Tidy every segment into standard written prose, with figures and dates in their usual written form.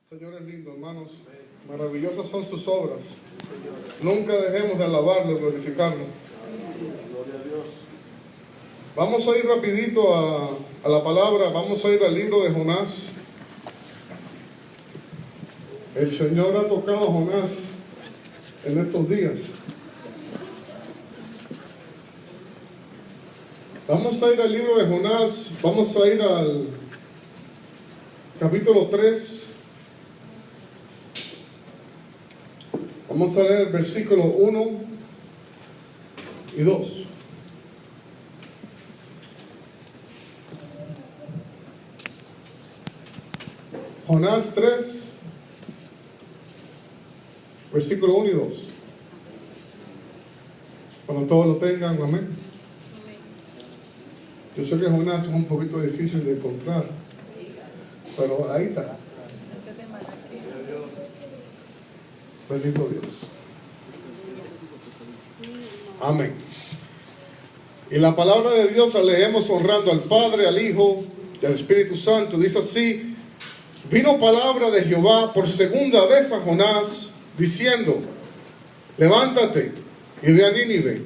Señor es lindo, hermanos. Maravillosas son sus obras. Nunca dejemos de alabarlo y glorificarlo. Vamos a ir rapidito a la palabra. Vamos a ir al libro de Jonás. El Señor ha tocado a Jonás en estos días. Vamos a ir al libro de Jonás. Vamos a ir al capítulo 3. Vamos a leer el versículo 1 y 2. Jonás 3, versículo 1 y 2. Cuando todos lo tengan, amén. Yo sé que Jonás es un poquito difícil de encontrar, pero ahí está. Bendito Dios. Amén. Y la palabra de Dios la leemos honrando al Padre, al Hijo y al Espíritu Santo. Dice así: vino palabra de Jehová por segunda vez a Jonás, diciendo: levántate y ve a Nínive,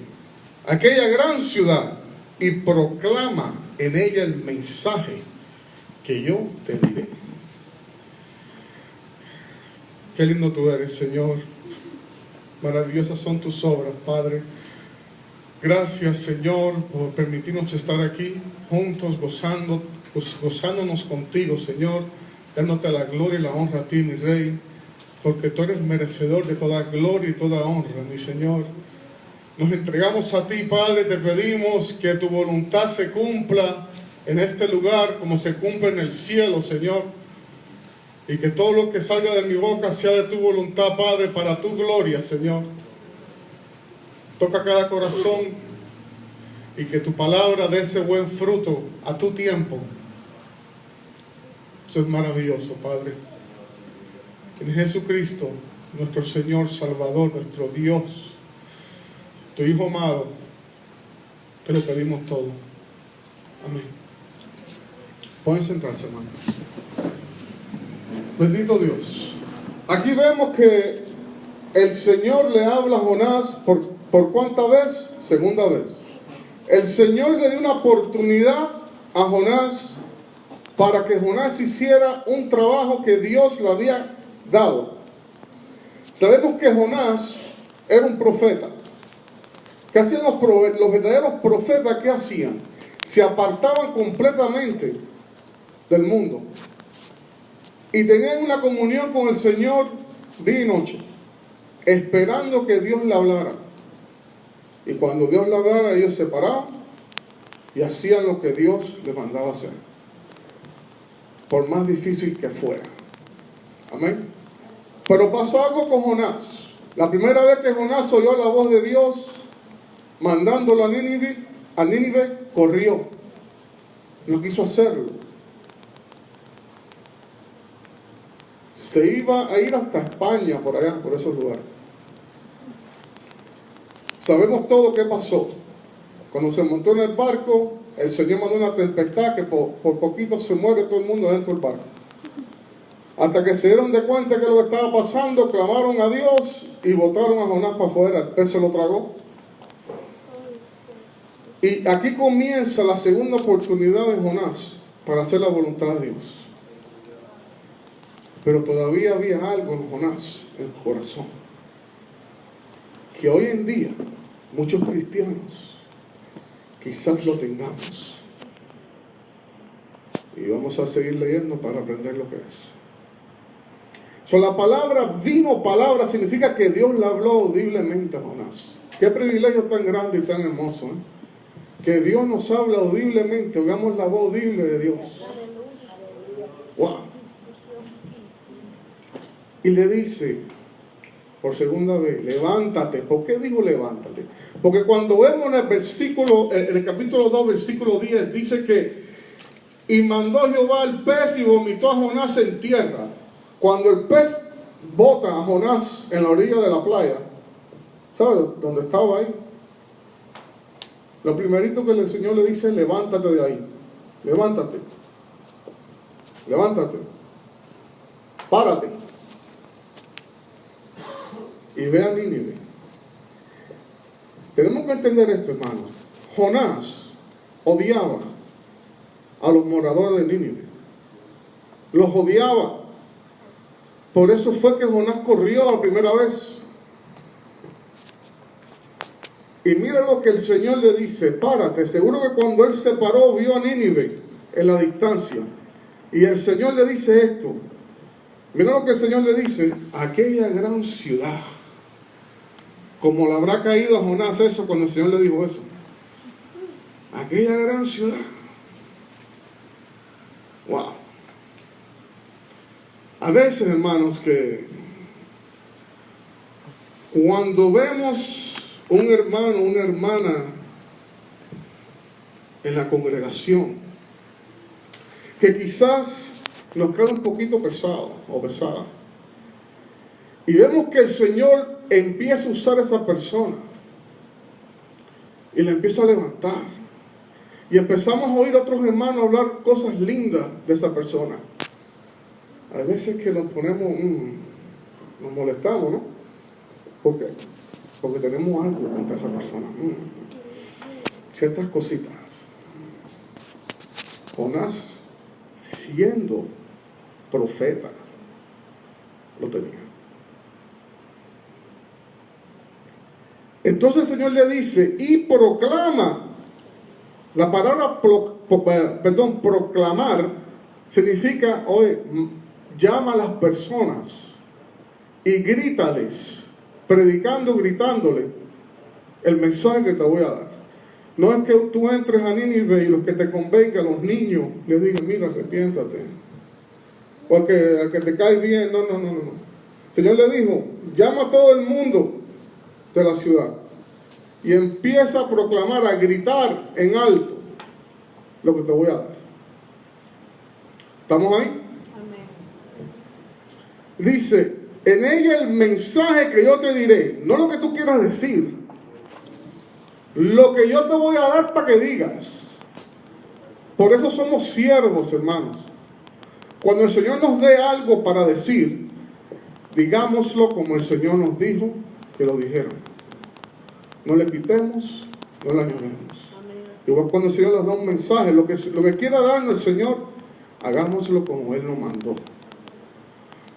aquella gran ciudad, y proclama en ella el mensaje que yo te diré. Qué lindo tú eres, Señor. Maravillosas son tus obras, Padre. Gracias, Señor, por permitirnos estar aquí juntos, gozándonos contigo, Señor, dándote la gloria y la honra a ti, mi Rey, porque tú eres merecedor de toda gloria y toda honra, mi Señor. Nos entregamos a ti, Padre, te pedimos que tu voluntad se cumpla en este lugar como se cumple en el cielo, Señor. Y que todo lo que salga de mi boca sea de tu voluntad, Padre, para tu gloria, Señor. Toca cada corazón y que tu palabra dé ese buen fruto a tu tiempo. Eso es maravilloso, Padre. En Jesucristo, nuestro Señor Salvador, nuestro Dios, tu Hijo amado, te lo pedimos todo. Amén. Pueden sentarse, hermano. Bendito Dios. Aquí vemos que el Señor le habla a Jonás por ¿cuánta vez? Segunda vez. El Señor le dio una oportunidad a Jonás para que Jonás hiciera un trabajo que Dios le había dado. Sabemos que Jonás era un profeta. ¿Qué hacían los verdaderos profetas? ¿Qué hacían? Se apartaban completamente del mundo y tenían una comunión con el Señor día y noche, esperando que Dios le hablara. Y cuando Dios le hablara, ellos se paraban y hacían lo que Dios les mandaba hacer, por más difícil que fuera. Amén. Pero pasó algo con Jonás. La primera vez que Jonás oyó la voz de Dios mandándolo a Nínive, corrió. No quiso hacerlo. Se iba a ir hasta España, por allá, por esos lugares. Sabemos todo qué pasó. Cuando se montó en el barco, el Señor mandó una tempestad que por poquito se muere todo el mundo dentro del barco. Hasta que se dieron de cuenta que lo que estaba pasando, clamaron a Dios y botaron a Jonás para afuera. El pez se lo tragó. Y aquí comienza la segunda oportunidad de Jonás para hacer la voluntad de Dios. Pero todavía había algo en Jonás, en el corazón, que hoy en día muchos cristianos quizás lo tengamos. Y vamos a seguir leyendo para aprender lo que es. La palabra vino, palabra significa que Dios le habló audiblemente a Jonás. Qué privilegio tan grande y tan hermoso, ¿eh? Que Dios nos habla audiblemente, oigamos la voz audible de Dios. Wow. Y le dice por segunda vez: levántate. ¿Por qué dijo levántate? Porque cuando vemos en el versículo, en el capítulo 2, versículo 10, dice que y mandó Jehová el pez y vomitó a Jonás en tierra. Cuando el pez bota a Jonás en la orilla de la playa, ¿sabes dónde estaba ahí? Lo primerito que el Señor le dice: levántate de ahí. Levántate. Levántate. párate y ve a Nínive. Tenemos que entender esto, hermanos. Jonás odiaba a los moradores de Nínive. Los odiaba. Por eso fue que Jonás corrió la primera vez. Y mira lo que el Señor le dice: párate. Seguro que cuando él se paró vio a Nínive en la distancia. Y el Señor le dice esto. Mira lo que el Señor le dice: aquella gran ciudad. Como le habrá caído a Jonás eso cuando el Señor le dijo eso. Aquella gran ciudad. Wow. A veces, hermanos, que cuando vemos un hermano, una hermana en la congregación, que quizás nos cae un poquito pesado o pesada, y vemos que el Señor empieza a usar a esa persona y la empieza a levantar, y empezamos a oír a otros hermanos hablar cosas lindas de esa persona, a veces que nos ponemos, nos molestamos, ¿no? ¿Por qué? Porque tenemos algo contra esa persona. Ciertas cositas. Jonás, siendo profeta, lo tenía. Entonces el Señor le dice: y proclama. La palabra proclamar significa, oye, llama a las personas y grítales, predicando, gritándole el mensaje que te voy a dar. No es que tú entres a Nínive y los que te convengan, los niños, les digan: mira, arrepiéntate. Porque al que te cae bien, no. El Señor le dijo: llama a todo el mundo de la ciudad y empieza a proclamar, a gritar en alto lo que te voy a dar. ¿Estamos ahí? Amén. Dice: en ella el mensaje que yo te diré, no lo que tú quieras decir, lo que yo te voy a dar para que digas. Por eso somos siervos, hermanos. Cuando el Señor nos dé algo para decir, digámoslo como el Señor nos dijo que lo dijeron. No le quitemos, no le añadamos. Igual cuando el Señor nos da un mensaje, lo que quiera darnos el Señor, hagámoslo como Él nos mandó.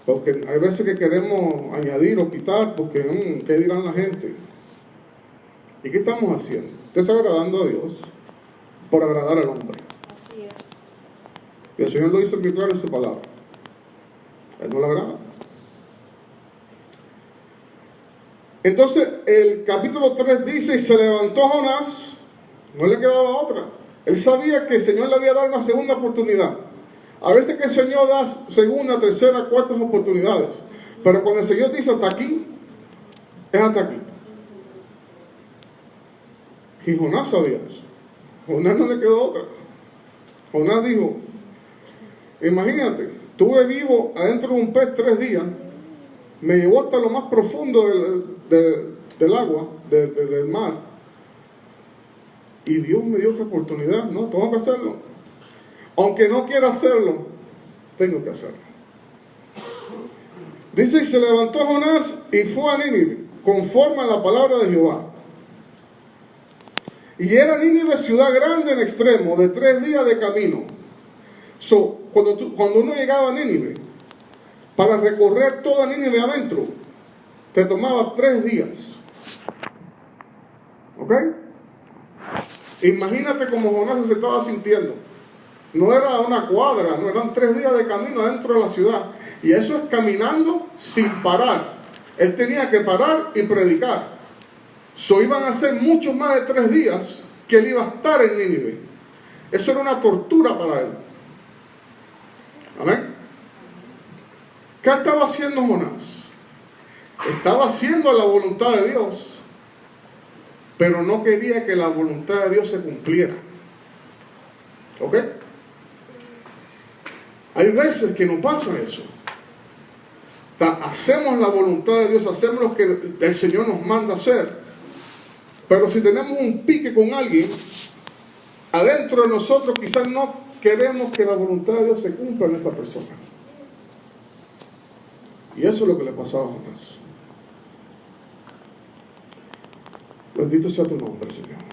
Porque hay veces que queremos añadir o quitar porque, ¿qué dirán la gente? ¿Y qué estamos haciendo? ¿Estás agradando a Dios por agradar al hombre? Así es. Y el Señor lo dice muy claro en su palabra. A Él no le agrada. Entonces, el capítulo 3 dice: y se levantó Jonás, no le quedaba otra. Él sabía que el Señor le había dado una segunda oportunidad. A veces que el Señor da segunda, tercera, cuartas oportunidades. Pero cuando el Señor dice hasta aquí, es hasta aquí. Y Jonás sabía eso. Jonás no le quedó otra. Jonás dijo: imagínate, estuve vivo adentro de un pez 3 días, me llevó hasta lo más profundo del agua, del mar, y Dios me dio otra oportunidad. No, tengo que hacerlo. Aunque no quiera hacerlo, tengo que hacerlo. Dice: y se levantó Jonás y fue a Nínive, conforme a la palabra de Jehová. Y era Nínive ciudad grande en extremo, de 3 días de camino. Cuando uno llegaba a Nínive, para recorrer toda Nínive adentro, te tomaba 3 días. ¿Ok? Imagínate cómo Jonás se estaba sintiendo. No era una cuadra, no eran 3 días de camino adentro de la ciudad. Y eso es caminando sin parar. Él tenía que parar y predicar. Iban a ser mucho más de 3 días que él iba a estar en Nínive. Eso era una tortura para él. Amén. ¿Qué estaba haciendo Jonás? Estaba haciendo la voluntad de Dios, pero no quería que la voluntad de Dios se cumpliera. ¿Ok? Hay veces que nos pasa eso. Hacemos la voluntad de Dios, hacemos lo que el Señor nos manda hacer, pero si tenemos un pique con alguien, adentro de nosotros quizás no queremos que la voluntad de Dios se cumpla en esa persona. Y eso es lo que le pasaba a Jonás. Bendito sea tu nombre, Señor.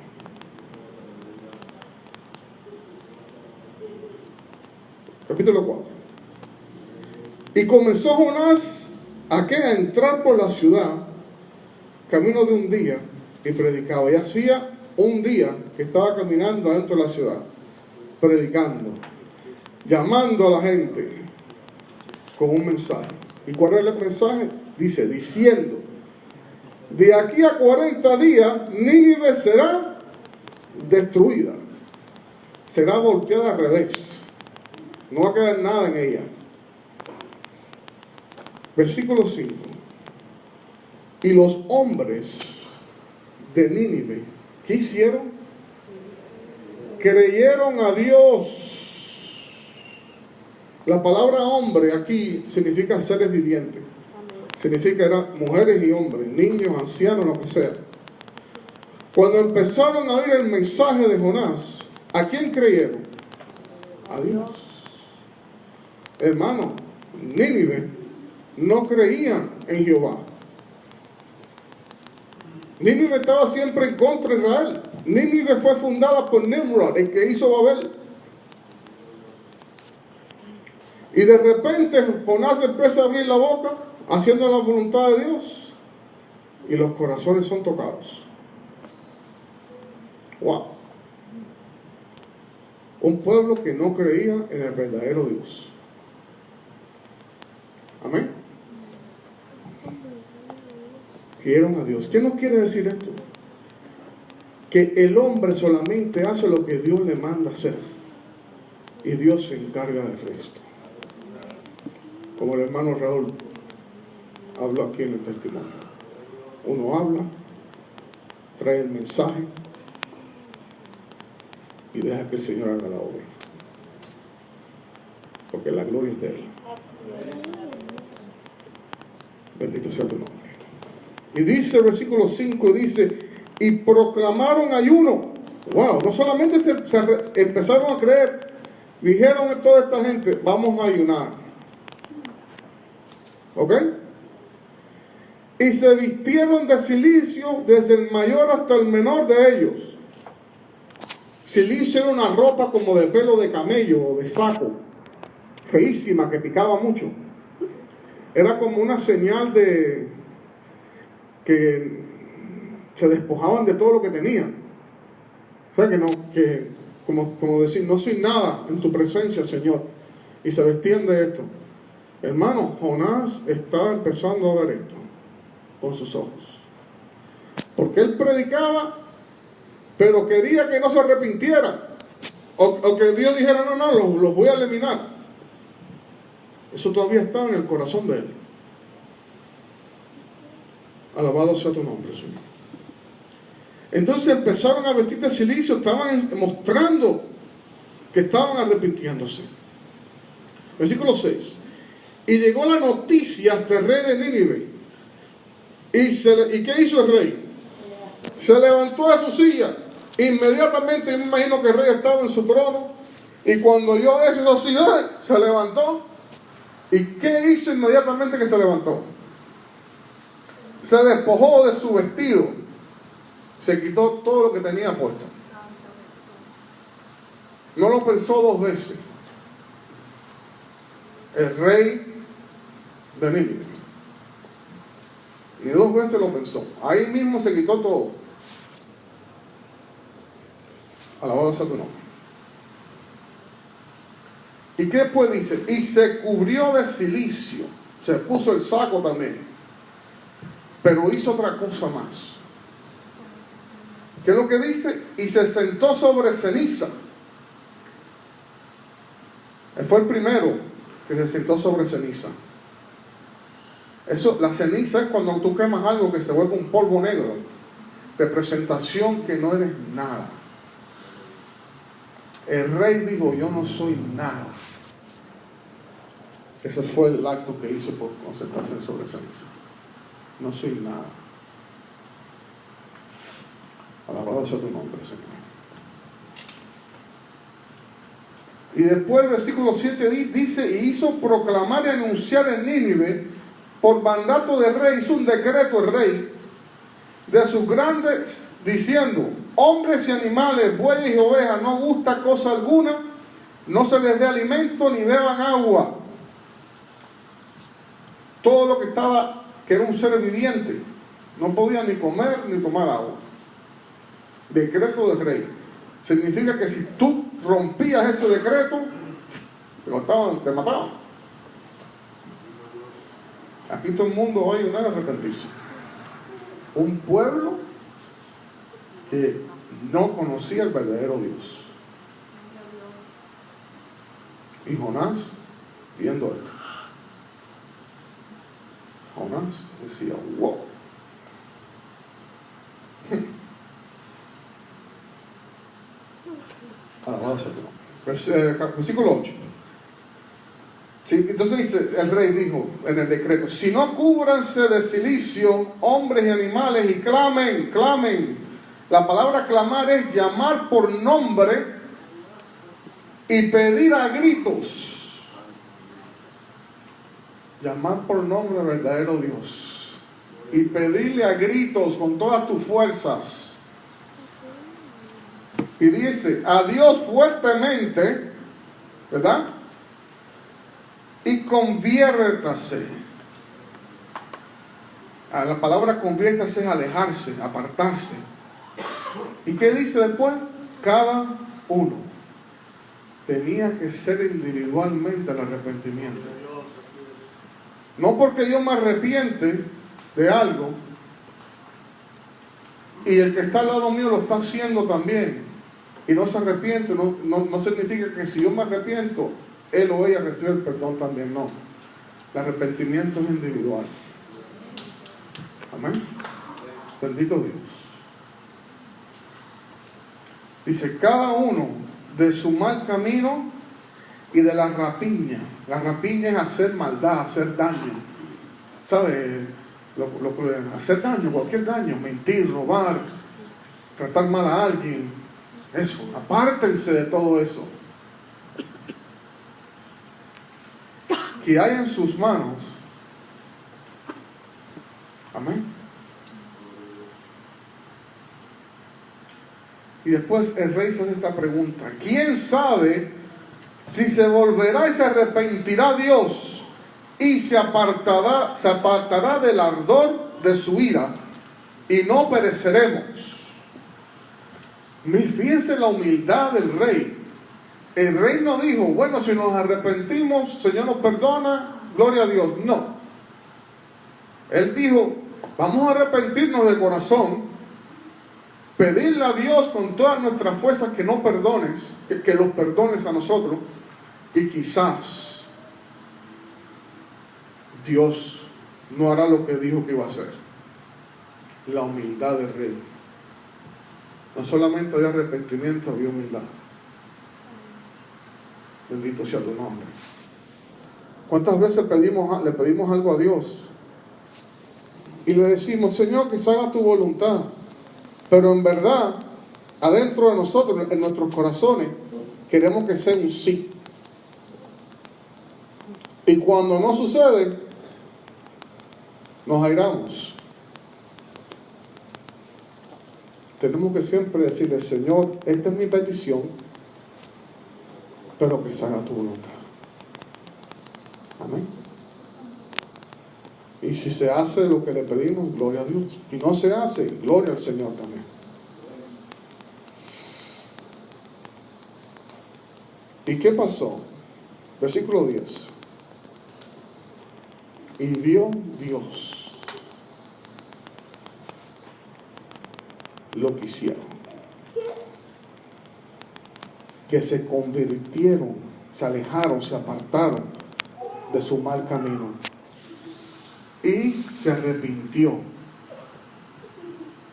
Capítulo 4. Y comenzó Jonás a entrar por la ciudad, camino de un día, y predicaba. Y hacía un día que estaba caminando adentro de la ciudad, predicando, llamando a la gente con un mensaje. ¿Y cuál era el mensaje? Dice, diciendo, de aquí a 40 días, Nínive será destruida. Será volteada al revés. No va a quedar nada en ella. Versículo 5. Y los hombres de Nínive, ¿qué hicieron? Creyeron a Dios. La palabra hombre aquí significa seres vivientes. Significa eran mujeres y hombres, niños, ancianos, lo que sea. Cuando empezaron a oír el mensaje de Jonás, ¿a quién creyeron? A Dios. Hermano, Nínive no creían en Jehová. Nínive estaba siempre en contra de Israel. Nínive fue fundada por Nimrod, el que hizo Babel. Y de repente Jonás empieza a abrir la boca, haciendo la voluntad de Dios, y los corazones son tocados. Wow. Un pueblo que no creía en el verdadero Dios. Amén. Creyeron a Dios. ¿Qué nos quiere decir esto? Que el hombre solamente hace lo que Dios le manda hacer, y Dios se encarga del resto. Como el hermano Raúl habló aquí en el testimonio. Uno habla, trae el mensaje y deja que el Señor haga la obra, porque la gloria es de Él. Bendito sea tu nombre. Y dice el versículo 5, dice, y proclamaron ayuno. Wow, no solamente empezaron a creer, dijeron a toda esta gente, vamos a ayunar. ¿Ok? Y se vistieron de cilicio desde el mayor hasta el menor de ellos. Cilicio era una ropa como de pelo de camello o de saco, feísima, que picaba mucho. Era como una señal de que se despojaban de todo lo que tenían. O sea, como decir, no soy nada en tu presencia, Señor. Y se vestían de esto. Hermano, Jonás estaba empezando a ver esto con sus ojos. Porque él predicaba, pero quería que no se arrepintieran. O que Dios dijera, no, los voy a eliminar. Eso todavía estaba en el corazón de él. Alabado sea tu nombre, Señor. Entonces empezaron a vestir de cilicio, estaban mostrando que estaban arrepintiéndose. Versículo 6. Y llegó la noticia hasta el rey de Nínive. ¿Y qué hizo el rey? Se levantó de su silla. Inmediatamente, me imagino que el rey estaba en su trono. Y cuando oyó eso, se levantó. ¿Y qué hizo inmediatamente que se levantó? Se despojó de su vestido. Se quitó todo lo que tenía puesto. No lo pensó dos veces. El rey de Nínive. Ni dos veces lo pensó. Ahí mismo se quitó todo. Alabado sea tu nombre. ¿Y qué después dice? Y se cubrió de cilicio. Se puso el saco también. Pero hizo otra cosa más. ¿Qué es lo que dice? Y se sentó sobre ceniza. Él fue el primero que se sentó sobre ceniza. Eso, la ceniza es cuando tú quemas algo que se vuelve un polvo negro. Representación que no eres nada. El rey dijo, yo no soy nada. Ese fue el acto que hizo por concentrarse sobre ceniza. No soy nada. Alabado sea tu nombre, Señor. Y después el versículo 7 dice, y hizo proclamar y anunciar en Nínive por mandato del rey, hizo un decreto el rey de sus grandes, diciendo: hombres y animales, bueyes y ovejas, no gusta cosa alguna, no se les dé alimento ni beban agua. Todo lo que estaba, que era un ser viviente, no podía ni comer ni tomar agua. Decreto del rey. Significa que si tú rompías ese decreto, te mataban. Aquí todo el mundo va a ayudar a arrepentirse. Un pueblo que no conocía el verdadero Dios. Y Jonás, viendo esto, Jonás decía: wow. Alabado sea tu nombre. Versículo 8. Sí, entonces dice, el rey dijo en el decreto: si no cúbranse de cilicio hombres y animales, y clamen, clamen. La palabra clamar es llamar por nombre y pedir a gritos. Llamar por nombre al verdadero Dios y pedirle a gritos con todas tus fuerzas. Y dice: a Dios fuertemente, ¿verdad? Y conviértase. La palabra conviértase es alejarse, apartarse. ¿Y qué dice después? Cada uno tenía que ser individualmente el arrepentimiento. No porque yo me arrepiente de algo y el que está al lado mío lo está haciendo también y no se arrepiente, no significa que si yo me arrepiento, él o ella recibe el perdón también. No, el arrepentimiento es individual. Amén. Bendito Dios. Dice: cada uno de su mal camino y de la rapiña. La rapiña es hacer maldad, hacer daño. ¿Sabe? Hacer daño, cualquier daño, mentir, robar, tratar mal a alguien. Eso, apártense de todo eso. Que hay en sus manos. Amén. Y después el rey se hace esta pregunta: ¿quién sabe si se volverá y se arrepentirá Dios y se apartará del ardor de su ira y no pereceremos? Fíjense la humildad del rey. El rey no dijo: bueno, si nos arrepentimos, Señor nos perdona, gloria a Dios. No. Él dijo: vamos a arrepentirnos de corazón, pedirle a Dios con todas nuestras fuerzas que nos perdones, que los perdones a nosotros, y quizás Dios no hará lo que dijo que iba a hacer. La humildad del rey. No solamente había arrepentimiento, había humildad. Bendito sea tu nombre. ¿Cuántas veces le pedimos algo a Dios y le decimos: Señor, que se haga tu voluntad? Pero en verdad, adentro de nosotros, en nuestros corazones, queremos que sea un sí. Y cuando no sucede, nos airamos. Tenemos que siempre decirle: Señor, esta es mi petición, pero que se haga tu voluntad. Amén. Y si se hace lo que le pedimos, gloria a Dios. Y no se hace, gloria al Señor también. ¿Y qué pasó? Versículo 10. Y vio Dios lo que hicieron, que se convirtieron, se alejaron, se apartaron de su mal camino y se arrepintió.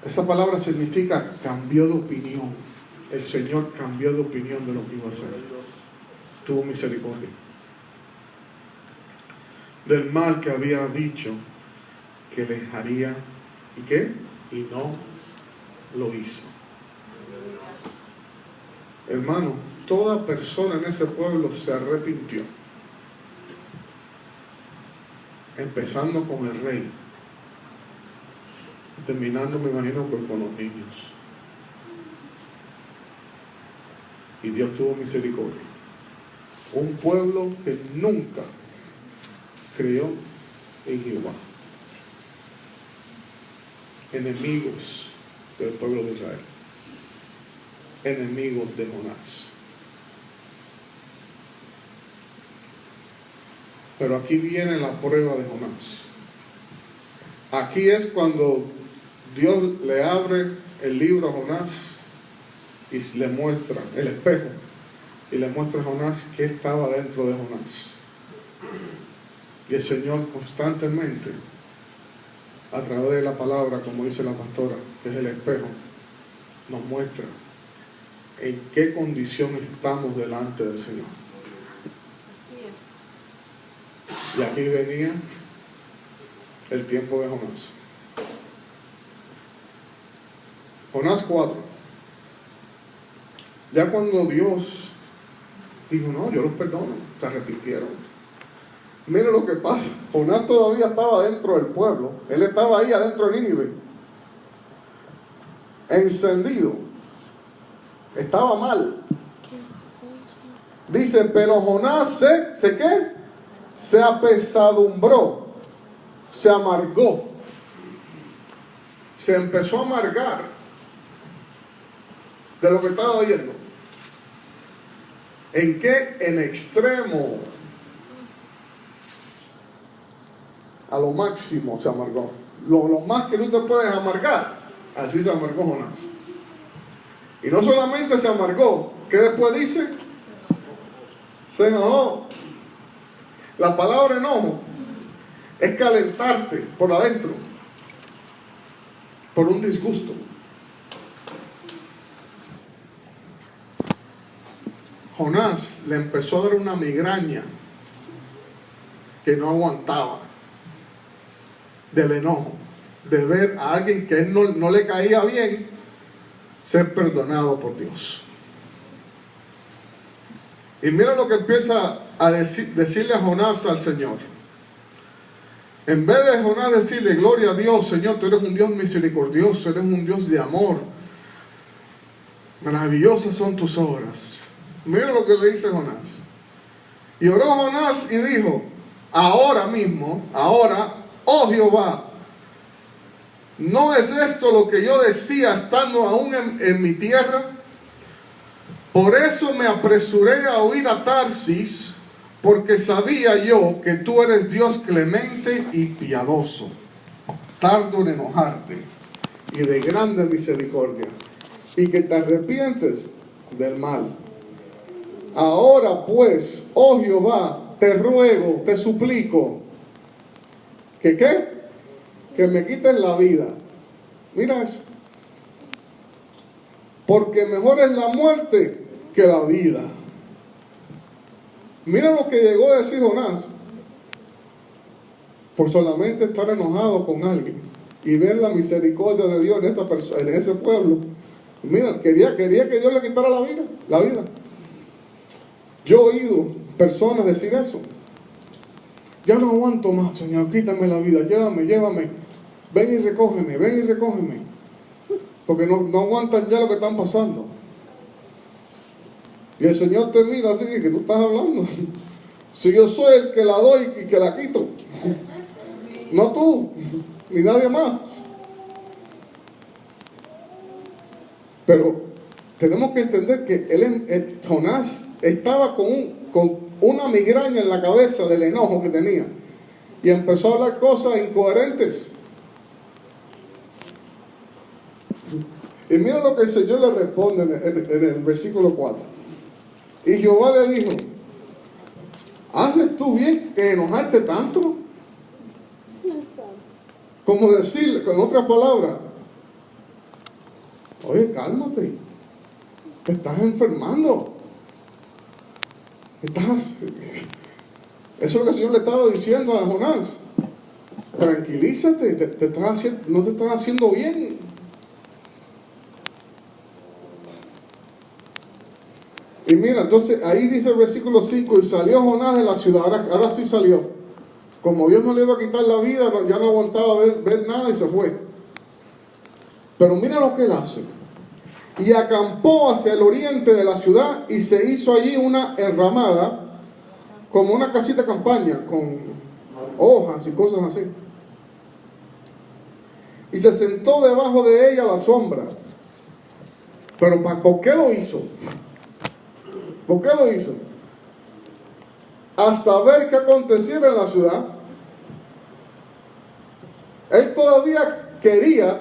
Esa palabra significa cambió de opinión. El Señor cambió de opinión de lo que iba a hacer. Tuvo misericordia del mal que había dicho que les haría. ¿Y qué? Y no lo hizo. Hermano, toda persona en ese pueblo se arrepintió. empezando con el rey, y terminando, me imagino, pues, con los niños. Y Dios tuvo misericordia. Un pueblo que nunca creyó en Jehová. Enemigos del pueblo de Israel. Enemigos de Jonás. Pero aquí viene la prueba de Jonás. Aquí es cuando Dios le abre el libro a Jonás y le muestra el espejo y le muestra a Jonás qué estaba dentro de Jonás. Y el Señor constantemente, a través de la palabra, como dice la pastora, que es el espejo, nos muestra en qué condición estamos delante del Señor. Y aquí venía el tiempo de Jonás. Jonás 4. Ya cuando Dios dijo, no, yo los perdono, se arrepintieron. Mira lo que pasa. Jonás todavía estaba dentro del pueblo. Él estaba ahí adentro de Nínive. Encendido. Estaba mal. Dice, pero Jonás ¿se qué? Se apesadumbró, se amargó, se empezó a amargar de lo que estaba oyendo. ¿En qué? En extremo, a lo máximo se amargó. Lo más que tú te puedes amargar, así se amargó Jonás. Y no solamente se amargó, ¿qué después dice? Se enojó. La palabra enojo es calentarte por adentro, por un disgusto. Jonás le empezó a dar una migraña que no aguantaba, del enojo, de ver a alguien que él no le caía bien ser perdonado por Dios. Y mira lo que empieza a decirle a Jonás al Señor. En vez de Jonás decirle, gloria a Dios, Señor, tú eres un Dios misericordioso, eres un Dios de amor, maravillosas son tus obras. Mira lo que le dice Jonás. Y oró Jonás y dijo, ahora mismo, oh Jehová, ¿no es esto lo que yo decía estando aún en mi tierra? Por eso me apresuré a huir a Tarsis, porque sabía yo que tú eres Dios clemente y piadoso, tardo en enojarte y de grande misericordia, y que te arrepientes del mal. Ahora pues, oh Jehová, te ruego, te suplico, ¿que qué? Que me quites la vida. Mira eso. Porque mejor es la muerte que la vida. Mira lo que llegó a decir Jonás. Por solamente estar enojado con alguien y ver la misericordia de Dios en esa persona, en ese pueblo. Mira, quería que Dios le quitara la vida. Yo he oído personas decir eso. Ya no aguanto más, Señor, quítame la vida, llévame. Ven y recógeme. Porque no aguantan ya lo que están pasando. Y el Señor te mira así, que tú estás hablando. Si yo soy el que la doy y que la quito. No tú, ni nadie más. Pero tenemos que entender que Jonás estaba con una migraña en la cabeza del enojo que tenía. Y empezó a hablar cosas incoherentes. Y mira lo que el Señor le responde en el versículo 4. Y Jehová le dijo, ¿haces tú bien que enojarte tanto? Como decirle, con otras palabras, oye, cálmate, te estás enfermando. Eso es lo que el Señor le estaba diciendo a Jonás. Tranquilízate, no te estás haciendo bien. Y mira, entonces ahí dice el versículo 5, y salió Jonás de la ciudad, ahora sí salió. Como Dios no le iba a quitar la vida, ya no aguantaba ver nada y se fue. Pero mira lo que él hace. Y acampó hacia el oriente de la ciudad y se hizo allí una enramada, como una casita de campaña, con hojas y cosas así. Y se sentó debajo de ella a la sombra. Pero ¿por qué lo hizo? ¿Por qué lo hizo? Hasta ver qué aconteciera en la ciudad. Él todavía quería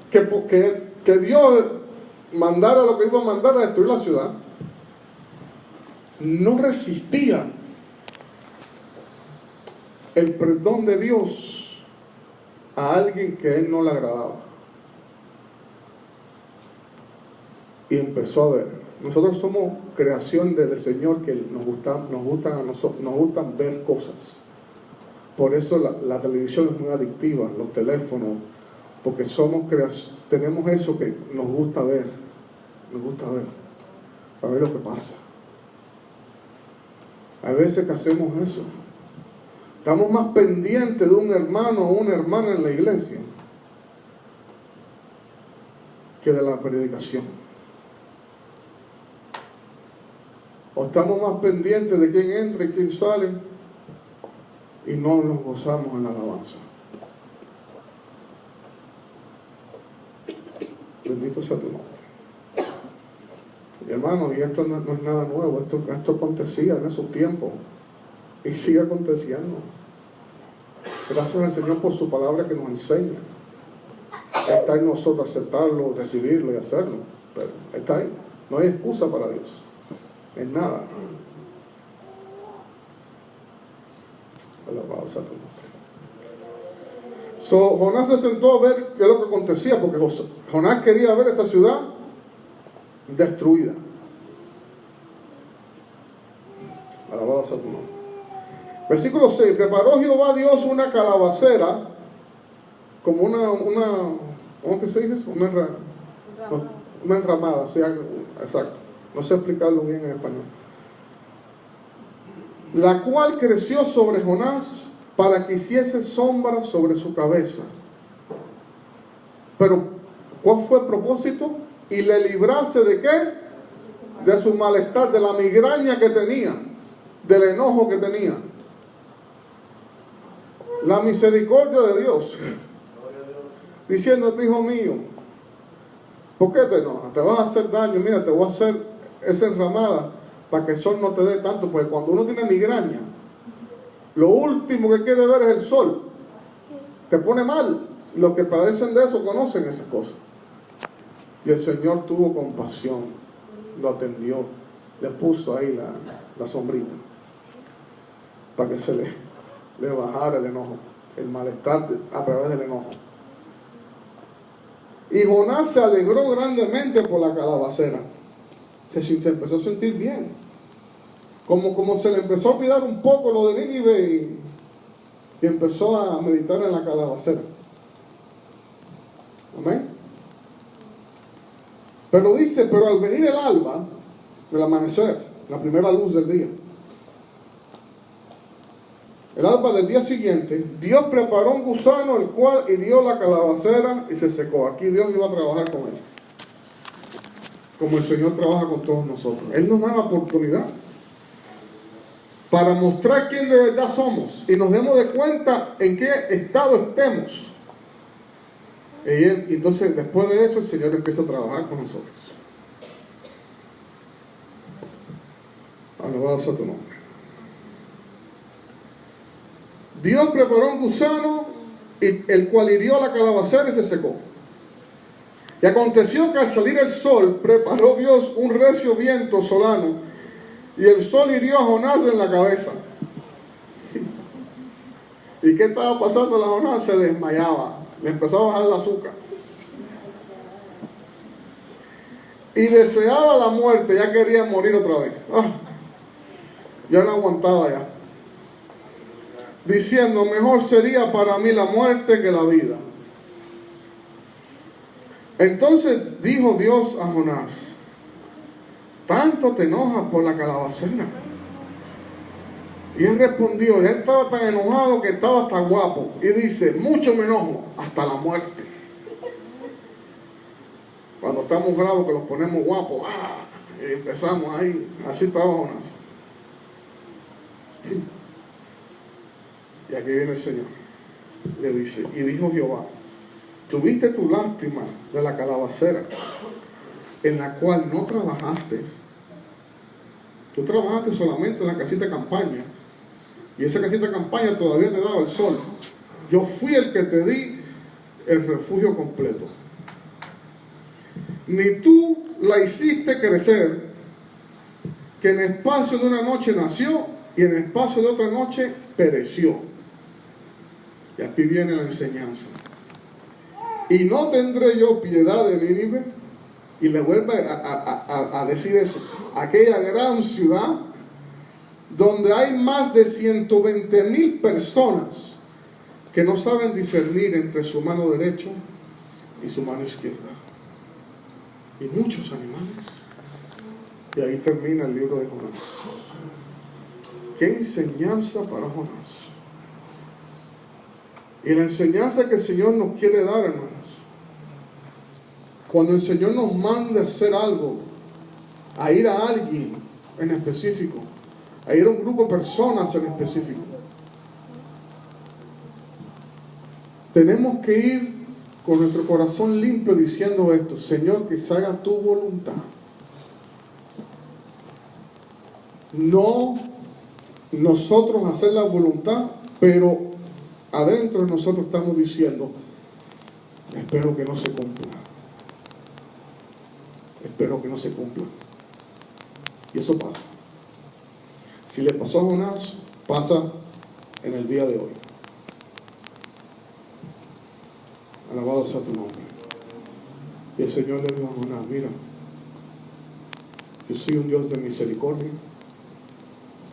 que Dios mandara lo que iba a mandar a destruir la ciudad. No resistía el perdón de Dios a alguien que a él no le agradaba. Y empezó a ver. Nosotros somos creación del Señor, que nos gustan ver cosas. Por eso la televisión es muy adictiva, los teléfonos, porque tenemos eso que nos gusta ver, para ver lo que pasa. Hay veces que hacemos eso. Estamos más pendientes de un hermano o una hermana en la iglesia que de la predicación. O estamos más pendientes de quién entra y quién sale y no nos gozamos en la alabanza. Bendito sea tu nombre. Y hermano, y esto no es nada nuevo, esto acontecía en esos tiempos y sigue aconteciendo. Gracias al Señor por su palabra que nos enseña. Está en nosotros aceptarlo, recibirlo y hacerlo. Pero está ahí. No hay excusa para Dios. Es nada. Alabado sea tu nombre. Jonás se sentó a ver qué es lo que acontecía, porque Jonás quería ver esa ciudad destruida. Alabado sea tu nombre. Versículo 6. Preparó Jehová Dios una calabacera, como ¿cómo que se dice eso? Una enramada, sí, exacto. No sé explicarlo bien en español. La cual creció sobre Jonás para que hiciese sombra sobre su cabeza. Pero, ¿cuál fue el propósito? Y le librase ¿de qué? De su malestar, de la migraña que tenía, del enojo que tenía. La misericordia de Dios. Diciéndote, hijo mío, ¿por qué te enojas? Te vas a hacer daño. Mira, te voy a hacer esa enramada para que el sol no te dé tanto, porque cuando uno tiene migraña, lo último que quiere ver es el sol. Te pone mal. Los que padecen de eso conocen esas cosas. Y el Señor tuvo compasión, lo atendió, le puso ahí la sombrita para que se le bajara el enojo, el malestar a través del enojo. Y Jonás se alegró grandemente por la calabacera. Se empezó a sentir bien. Como se le empezó a olvidar un poco lo de Nínive y empezó a meditar en la calabacera. Amén. Pero dice, pero al venir el alba, el amanecer, la primera luz del día, el alba del día siguiente, Dios preparó un gusano, el cual hirió la calabacera y se secó. Aquí Dios iba a trabajar con él, como el Señor trabaja con todos nosotros. Él nos da la oportunidad para mostrar quién de verdad somos y nos demos de cuenta en qué estado estemos. Y entonces después de eso el Señor empieza a trabajar con nosotros. Alabado sea tu nombre. Dios preparó un gusano, el cual hirió la calabacera y se secó. Y aconteció que al salir el sol, preparó Dios un recio viento solano, y el sol hirió a Jonás en la cabeza. ¿Y qué estaba pasando a la Jonás? Se desmayaba, le empezó a bajar el azúcar. Y deseaba la muerte, ya quería morir otra vez. Ya no aguantaba ya. Diciendo, mejor sería para mí la muerte que la vida. Entonces dijo Dios a Jonás, ¿tanto te enojas por la calabacera? Y él respondió, y él estaba tan enojado que estaba hasta guapo. Y dice, mucho me enojo, hasta la muerte. Cuando estamos bravos que los ponemos guapos, y empezamos ahí, así estaba Jonás. Y aquí viene el Señor. Le dice, y dijo Jehová, tuviste tu lástima de la calabacera, en la cual no trabajaste. Tú trabajaste solamente en la casita de campaña, y esa casita de campaña todavía te daba el sol. Yo fui el que te di el refugio completo. Ni tú la hiciste crecer, que en el espacio de una noche nació y en el espacio de otra noche pereció. Y aquí viene la enseñanza. Y no tendré yo piedad de Nínive. Y le vuelve a decir eso. Aquella gran ciudad donde hay más de 120,000 personas que no saben discernir entre su mano derecha y su mano izquierda. Y muchos animales. Y ahí termina el libro de Jonás. ¿Qué enseñanza para Jonás? Y la enseñanza que el Señor nos quiere dar, hermanos, cuando el Señor nos manda a hacer algo, a ir a alguien en específico, a ir a un grupo de personas en específico, tenemos que ir con nuestro corazón limpio diciendo esto: Señor, que se haga tu voluntad. No nosotros hacer la voluntad, pero adentro de nosotros estamos diciendo, espero que no se cumpla. Espero que no se cumpla. Y eso pasa. Si le pasó a Jonás, pasa en el día de hoy. Alabado sea tu nombre. Y el Señor le dijo a Jonás, mira, yo soy un Dios de misericordia,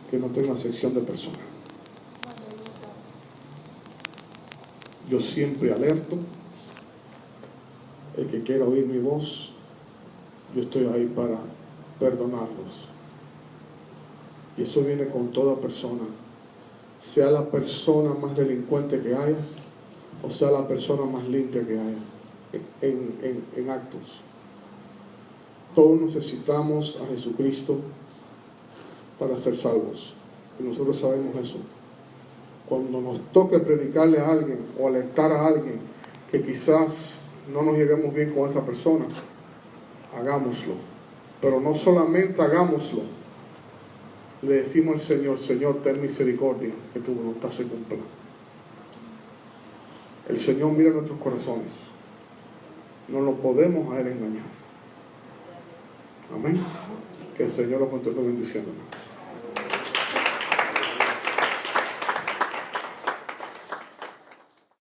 que no tengo acepción de personas. Yo siempre alerto. El que quiera oír mi voz, yo estoy ahí para perdonarlos. Y eso viene con toda persona, sea la persona más delincuente que haya, o sea la persona más limpia que haya, en actos. Todos necesitamos a Jesucristo para ser salvos. Y nosotros sabemos eso. Cuando nos toque predicarle a alguien o alertar a alguien que quizás no nos llevemos bien con esa persona, hagámoslo. Pero no solamente hagámoslo, le decimos al Señor, Señor, ten misericordia, que tu voluntad se cumpla. El Señor mira nuestros corazones. No lo podemos a Él engañar. Amén. Que el Señor lo continúe bendiciendo.